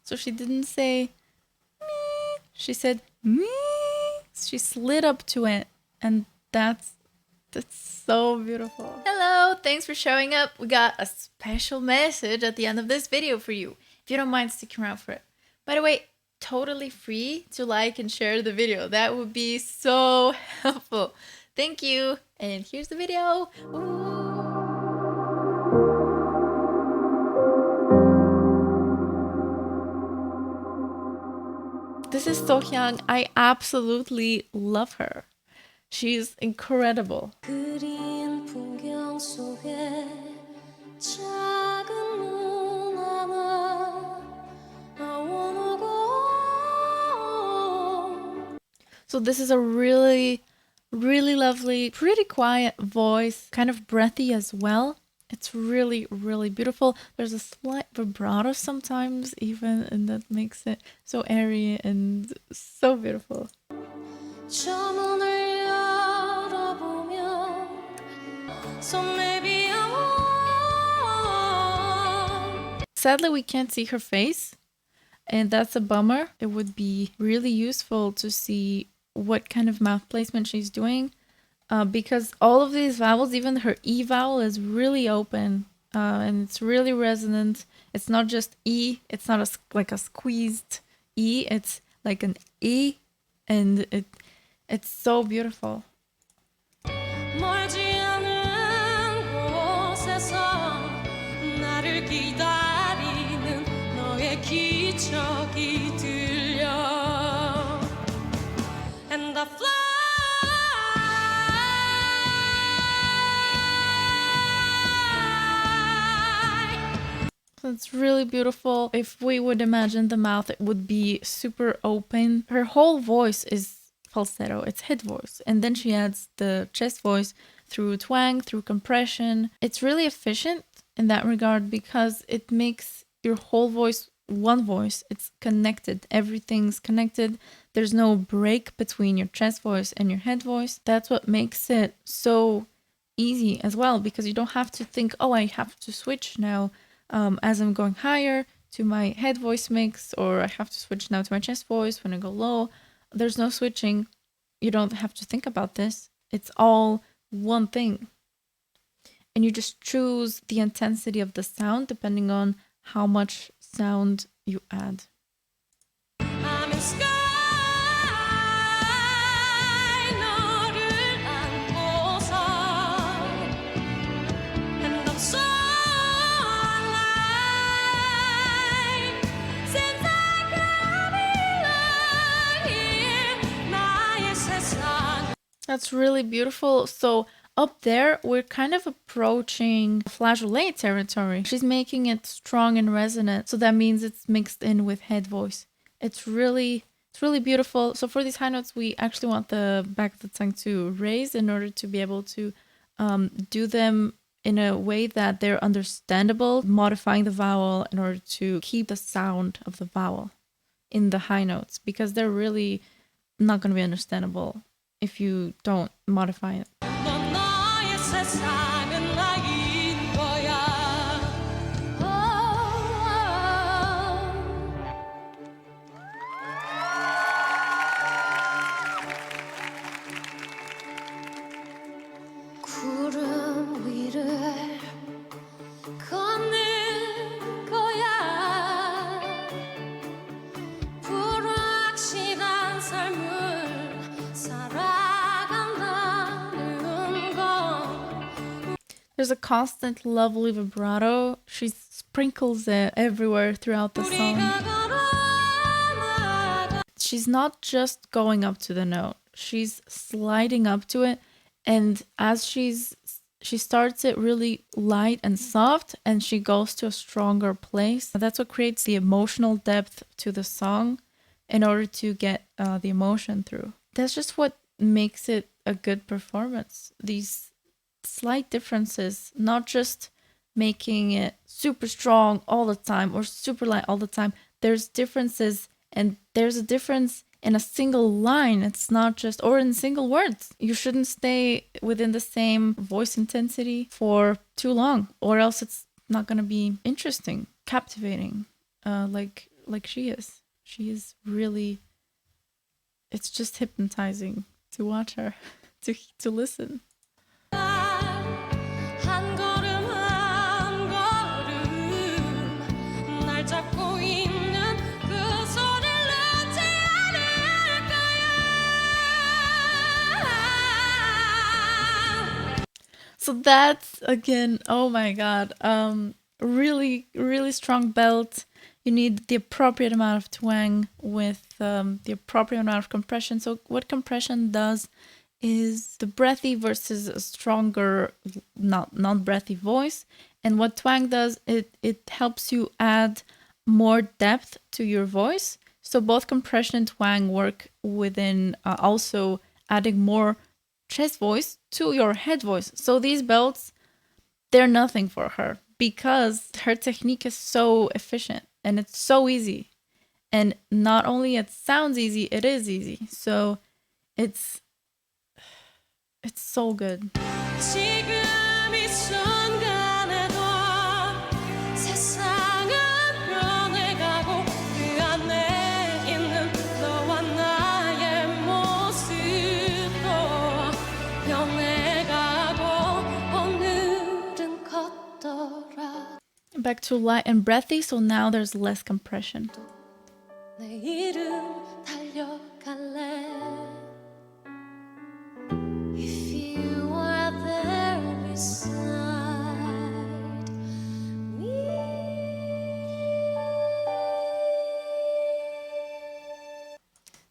So she didn't say me, she said me. She slid up to it, and that's so beautiful. Hello, thanks for showing up. We got a special message at the end of this video for you, if you don't mind sticking around for it. By the way, totally free to like and share the video. That would be so helpful. Thank you. And here's the video. Ooh. This is Sohyang. I absolutely love her. She's incredible. So this is a really lovely, pretty quiet voice, kind of breathy as well. It's really beautiful. There's a slight vibrato sometimes even, and that makes it so airy and so beautiful. Sadly, we can't see her face, and that's a bummer. It would be really useful to see what kind of mouth placement she's doing, because all of these vowels, even her E vowel, is really open, and it's really resonant. It's not just E, it's not like a squeezed E, it's like an E, and it's so beautiful. It's really beautiful. If we would imagine the mouth, it would be super open. Her whole voice is falsetto, it's head voice. And then she adds the chest voice through twang, through compression. It's really efficient in that regard because it makes your whole voice one voice. It's connected. Everything's connected. There's no break between your chest voice and your head voice. That's what makes it so easy as well, because you don't have to think, oh, I have to switch now as I'm going higher to my head voice mix, or I have to switch now to my chest voice when I go low. There's no switching. You don't have to think about this. It's all one thing. And you just choose the intensity of the sound depending on how much sound you add. That's really beautiful. So up there, we're kind of approaching flageolet territory. She's making it strong and resonant. So that means it's mixed in with head voice. It's really beautiful. So for these high notes, we actually want the back of the tongue to raise in order to be able to do them in a way that they're understandable, modifying the vowel in order to keep the sound of the vowel in the high notes, because they're really not going to be understandable if you don't modify it. There's a constant lovely vibrato. She sprinkles it everywhere throughout the song. She's not just going up to the note. She's sliding up to it, and as she starts it really light and soft, and she goes to a stronger place. That's what creates the emotional depth to the song in order to get the emotion through. That's just what makes it a good performance. These slight differences, not just making it super strong all the time or super light all the time. There's differences, and there's a difference in a single line. It's not just, or in single words. You shouldn't stay within the same voice intensity for too long, or else it's not going to be interesting, captivating, like like she is. She is really, it's just hypnotizing to watch her, to listen. So that's, again, oh my god, really, really strong belt. You need the appropriate amount of twang with the appropriate amount of compression. So what compression does is the breathy versus a stronger, not breathy voice. And what twang does, it helps you add more depth to your voice. So both compression and twang work within also adding more chest voice to your head voice. So these belts, they're nothing for her because her technique is so efficient and it's so easy. And not only it sounds easy, it is easy. So it's so good. Back to light and breathy, so now there's less compression.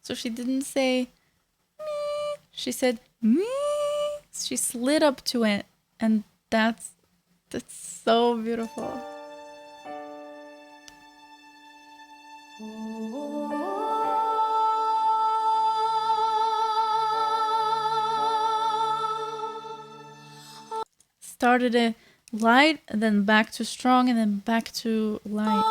So she didn't say me, she said me. She slid up to it, and that's so beautiful. Started it light, and then back to strong, and then back to light.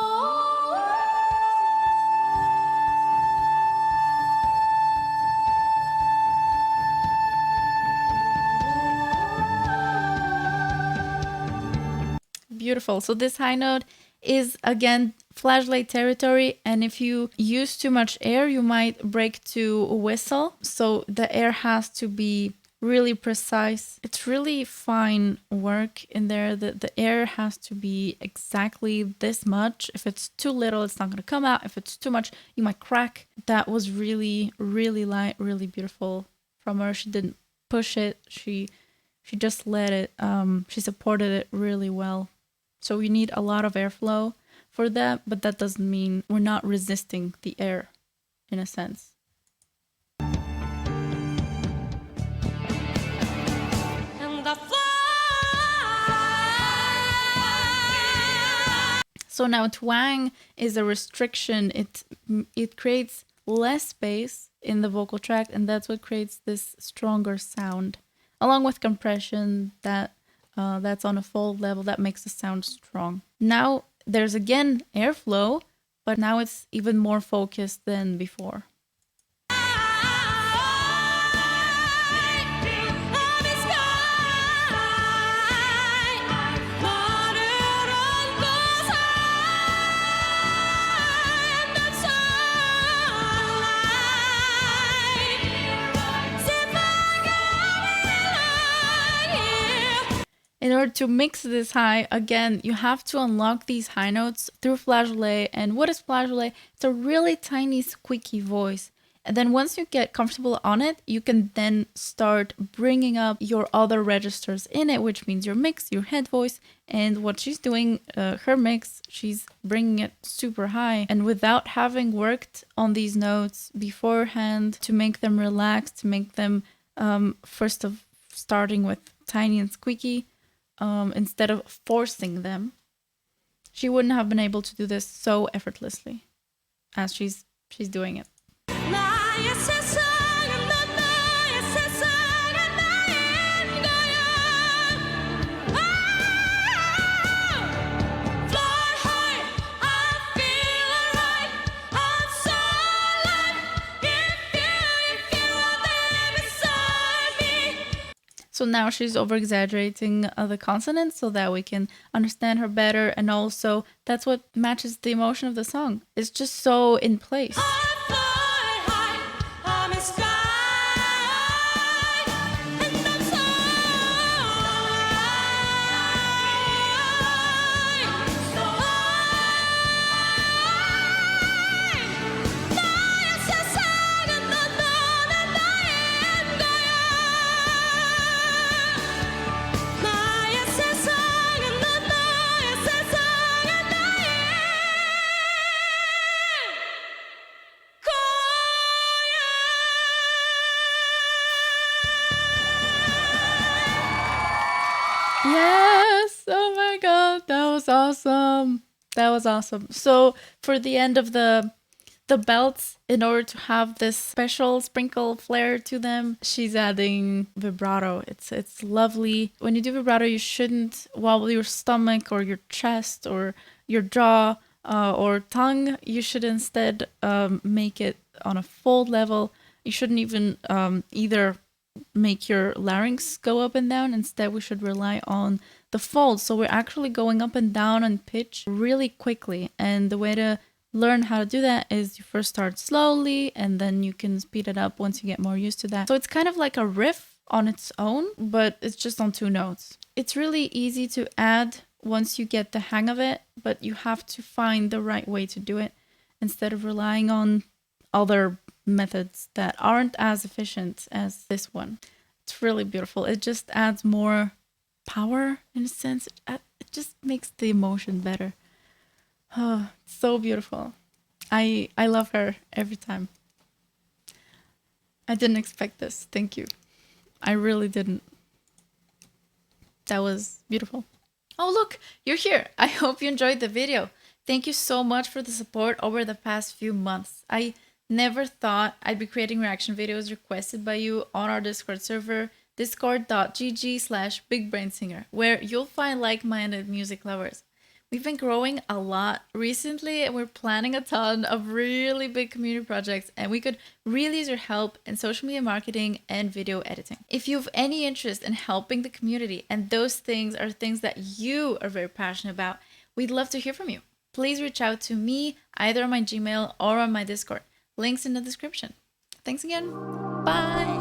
Beautiful. So this high note is again flashlight territory, and if you use too much air, you might break to a whistle. So the air has to be really precise. It's really fine work in there. The air has to be exactly this much. If it's too little, it's not going to come out. If it's too much, you might crack. That was really, really light, really beautiful from her. She didn't push it. She just let it. She supported it really well. So we need a lot of airflow for that, but that doesn't mean we're not resisting the air, in a sense. So now twang is a restriction. It creates less space in the vocal tract, and that's what creates this stronger sound, along with compression that's on a fold level that makes the sound strong. Now there's again airflow, but now it's even more focused than before. In order to mix this high, again, you have to unlock these high notes through flageolet. And what is flageolet? It's a really tiny, squeaky voice. And then once you get comfortable on it, you can then start bringing up your other registers in it, which means your mix, your head voice. And what she's doing, her mix, she's bringing it super high. And without having worked on these notes beforehand to make them relax, to make them first of starting with tiny and squeaky, instead of forcing them, she wouldn't have been able to do this so effortlessly as she's doing it. So now she's over exaggerating the consonants so that we can understand her better. And also, that's what matches the emotion of the song. It's just so in place. Yes! Oh my god, that was awesome. That was awesome. So for the end of the belts, in order to have this special sprinkle flair to them, she's adding vibrato. It's lovely. When you do vibrato, you shouldn't wobble your stomach or your chest or your jaw or tongue. You should instead make it on a fold level. You shouldn't even either make your larynx go up and down. Instead, we should rely on the fold. So we're actually going up and down on pitch really quickly. And the way to learn how to do that is you first start slowly and then you can speed it up once you get more used to that. So it's kind of like a riff on its own, but it's just on 2 notes. It's really easy to add once you get the hang of it, but you have to find the right way to do it instead of relying on other methods that aren't as efficient as this one. It's really beautiful. It just adds more power in a sense. It just makes the emotion better. Oh, so beautiful. I love her every time. I didn't expect this. Thank you. I really didn't. That was beautiful. Oh, look, you're here. I hope you enjoyed the video. Thank you so much for the support over the past few months. I never thought I'd be creating reaction videos requested by you on our Discord server, discord.gg/bigbrainsinger, where you'll find like-minded music lovers. We've been growing a lot recently and we're planning a ton of really big community projects, and we could really use your help in social media marketing and video editing. If you have any interest in helping the community and those things are things that you are very passionate about, we'd love to hear from you. Please reach out to me either on my Gmail or on my Discord. Links in the description. Thanks again. Bye.